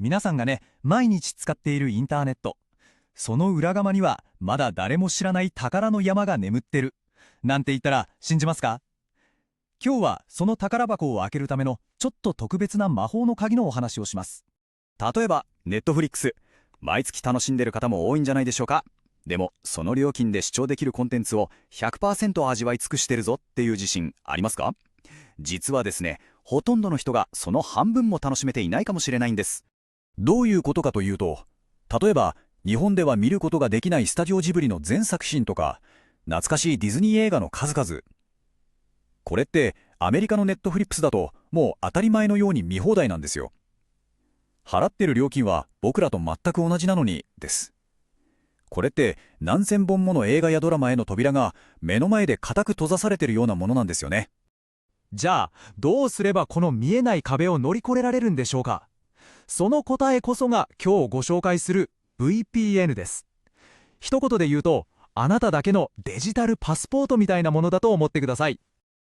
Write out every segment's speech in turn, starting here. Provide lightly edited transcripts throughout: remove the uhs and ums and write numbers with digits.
皆さんがね、毎日使っているインターネット。その裏側には、まだ誰も知らない宝の山が眠ってる。なんて言ったら信じますか？今日はその宝箱を開けるためのちょっと特別な魔法の鍵のお話をします。例えば、ネットフリックス。毎月楽しんでる方も多いんじゃないでしょうか。でも、その料金で視聴できるコンテンツを 100% 味わい尽くしてるぞっていう自信ありますか？実はですね、ほとんどの人がその半分も楽しめていないかもしれないんです。どういうことかというと、例えば、日本では見ることができないスタジオジブリの全作品とか、懐かしいディズニー映画の数々。これってアメリカのネットフリックスだともう当たり前のように見放題なんですよ。払ってる料金は僕らと全く同じなのにです。これって何千本もの映画やドラマへの扉が目の前で固く閉ざされてるようなものなんですよね。じゃあ、どうすればこの見えない壁を乗り越えられるんでしょうか。その答えこそが今日ご紹介する VPN です。一言で言うと、あなただけのデジタルパスポートみたいなものだと思ってください。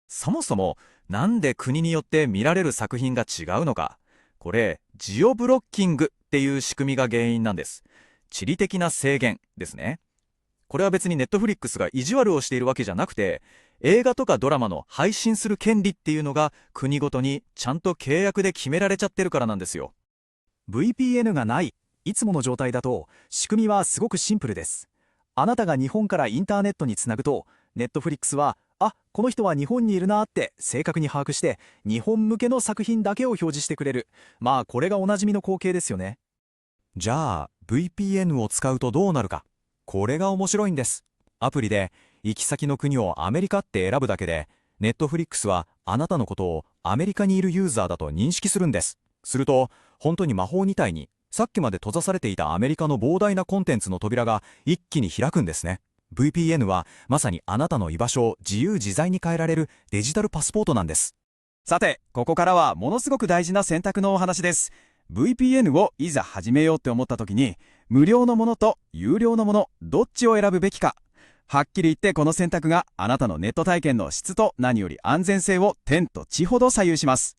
そもそも、なんで国によって見られる作品が違うのか。これ、ジオブロッキングっていう仕組みが原因なんです。地理的な制限ですね。これは別にネットフリックスが意地悪をしているわけじゃなくて、映画とかドラマの配信する権利っていうのが国ごとにちゃんと契約で決められちゃってるからなんですよ。VPN がない、いつもの状態だと、仕組みはすごくシンプルです。あなたが日本からインターネットにつなぐと、Netflix は、この人は日本にいるなって正確に把握して、日本向けの作品だけを表示してくれる。まあ、これがおなじみの光景ですよね。じゃあ、VPN を使うとどうなるか。これが面白いんです。アプリで、行き先の国をアメリカって選ぶだけで、Netflix はあなたのことをアメリカにいるユーザーだと認識するんです。すると、本当に魔法みたいに、さっきまで閉ざされていたアメリカの膨大なコンテンツの扉が一気に開くんですね。VPN はまさにあなたの居場所を自由自在に変えられるデジタルパスポートなんです。さて、ここからはものすごく大事な選択のお話です。VPN をいざ始めようって思った時に、無料のものと有料のもの、どっちを選ぶべきか。はっきり言ってこの選択があなたのネット体験の質と何より安全性を天と地ほど左右します。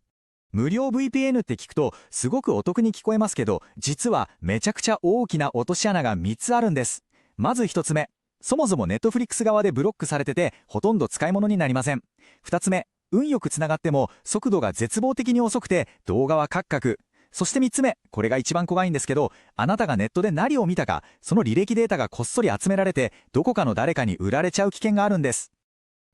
無料 VPN って聞くとすごくお得に聞こえますけど、実はめちゃくちゃ大きな落とし穴が3つあるんです。まず1つ目、そもそも Netflix 側でブロックされててほとんど使い物になりません。2つ目、運よくつながっても速度が絶望的に遅くて動画はカクカク。そして3つ目、これが一番怖いんですけど、あなたがネットで何を見たか、その履歴データがこっそり集められてどこかの誰かに売られちゃう危険があるんです。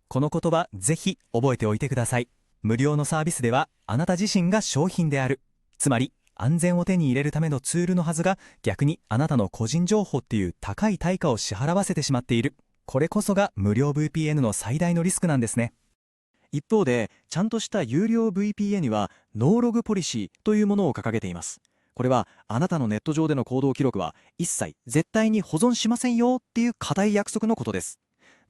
この言葉ぜひ覚えておいてください。無料のサービスではあなた自身が商品である。つまり安全を手に入れるためのツールのはずが、逆にあなたの個人情報っていう高い対価を支払わせてしまっている。これこそが無料 VPN の最大のリスクなんですね。一方で、ちゃんとした有料 VPN にはノーログポリシーというものを掲げています。これはあなたのネット上での行動記録は一切絶対に保存しませんよっていう固い約束のことです。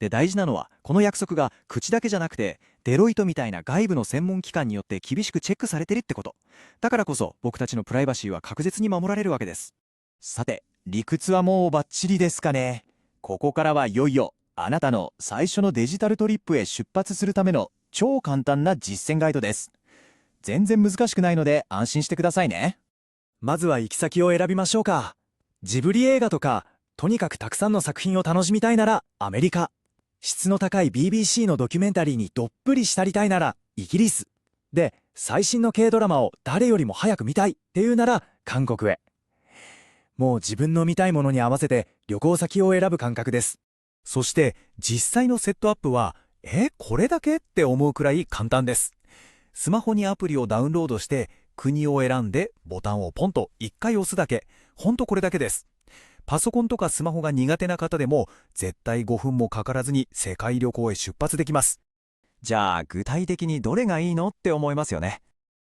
で、大事なのはこの約束が口だけじゃなくて、デロイトみたいな外部の専門機関によって厳しくチェックされてるってこと。だからこそ僕たちのプライバシーは確実に守られるわけです。さて、理屈はもうバッチリですかね。ここからはいよいよあなたの最初のデジタルトリップへ出発するための超簡単な実践ガイドです。全然難しくないので安心してくださいね。まずは行き先を選びましょうか。ジブリ映画とか、とにかくたくさんの作品を楽しみたいならアメリカ。質の高い BBC のドキュメンタリーにどっぷり浸りたいならイギリス。で、最新の軽ドラマを誰よりも早く見たいっていうなら韓国へ。もう自分の見たいものに合わせて旅行先を選ぶ感覚です。そして実際のセットアップは、これだけって思うくらい簡単です。スマホにアプリをダウンロードして国を選んでボタンをポンと1回押すだけ。ほんとこれだけです。パソコンとかスマホが苦手な方でも絶対5分もかからずに世界旅行へ出発できます。じゃあ具体的にどれがいいのって思いますよね。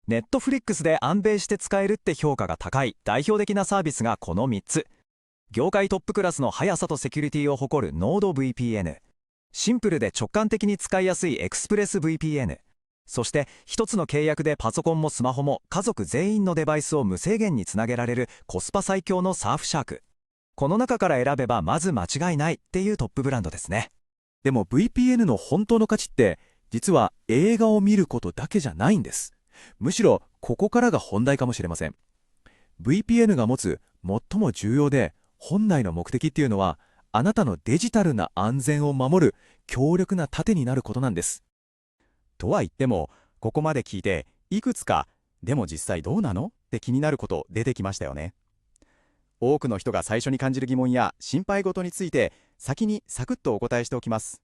ネットフリックスで安定して使えるって評価が高い代表的なサービスがこの3つ。業界トップクラスの速さとセキュリティを誇る NordVPN。シンプルで直感的に使いやすい ExpressVPN。そして一つの契約でパソコンもスマホも家族全員のデバイスを無制限につなげられるコスパ最強のサーフシャーク。この中から選べばまず間違いないっていうトップブランドですね。でも VPN の本当の価値って実は映画を見ることだけじゃないんです。むしろここからが本題かもしれません。VPN が持つ最も重要で本来の目的っていうのは、あなたのデジタルな安全を守る強力な盾になることなんです。とは言っても、ここまで聞いて、いくつか、でも実際どうなのって気になること出てきましたよね。多くの人が最初に感じる疑問や心配事について、先にサクッとお答えしておきます。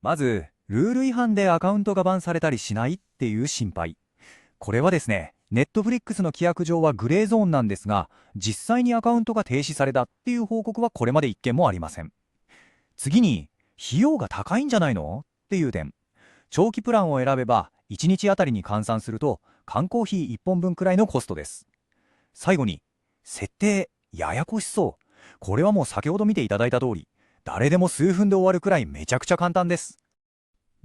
まず、ルール違反でアカウントがバンされたりしないっていう心配。これはですね、ネットフリックスの規約上はグレーゾーンなんですが、実際にアカウントが停止されたっていう報告はこれまで一件もありません。次に、費用が高いんじゃないのっていう点。長期プランを選べば、1日あたりに換算すると、缶コーヒー1本分くらいのコストです。最後に、設定、ややこしそう。これはもう先ほど見ていただいた通り、誰でも数分で終わるくらいめちゃくちゃ簡単です。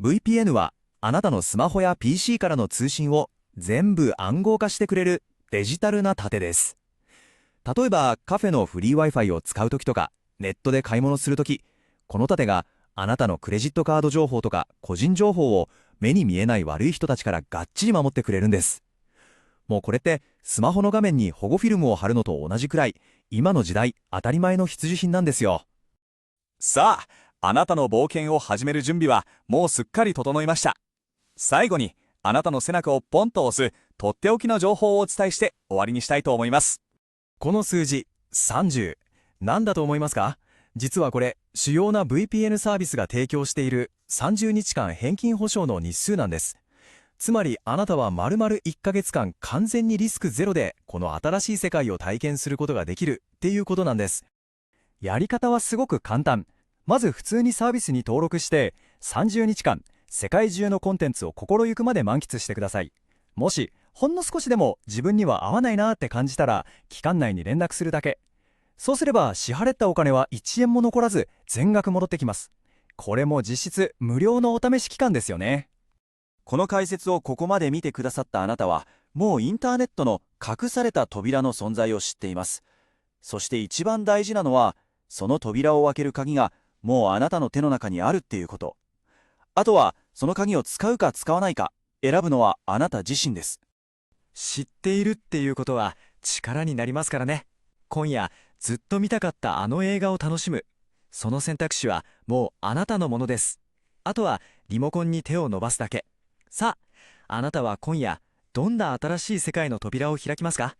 VPN はあなたのスマホや PC からの通信を全部暗号化してくれるデジタルな盾です。例えばカフェのフリー Wi-Fi を使うときとか、ネットで買い物するとき、この盾があなたのクレジットカード情報とか個人情報を目に見えない悪い人たちからがっちり守ってくれるんです。もうこれってスマホの画面に保護フィルムを貼るのと同じくらい、今の時代当たり前の必需品なんですよ。さあ、あなたの冒険を始める準備はもうすっかり整いました。最後に、あなたの背中をポンと押すとっておきの情報をお伝えして終わりにしたいと思います。この数字30、何だと思いますか？実はこれ、主要な VPN サービスが提供している30日間返金保証の日数なんです。つまりあなたは丸々1ヶ月間完全にリスクゼロでこの新しい世界を体験することができるっていうことなんです。やり方はすごく簡単。まず普通にサービスに登録して30日間世界中のコンテンツを心ゆくまで満喫してください。もしほんの少しでも自分には合わないなって感じたら期間内に連絡するだけ。そうすれば支払ったお金は1円も残らず全額戻ってきます。これも実質無料のお試し期間ですよね。この解説をここまで見てくださったあなたは、もうインターネットの隠された扉の存在を知っています。そして一番大事なのは、その扉を開ける鍵がもうあなたの手の中にあるっていうこと。あとはその鍵を使うか使わないか選ぶのはあなた自身です。知っているっていうことは力になりますからね。今夜ずっと見たかったあの映画を楽しむ。その選択肢はもうあなたのものです。あとはリモコンに手を伸ばすだけ。さあ、あなたは今夜どんな新しい世界の扉を開きますか？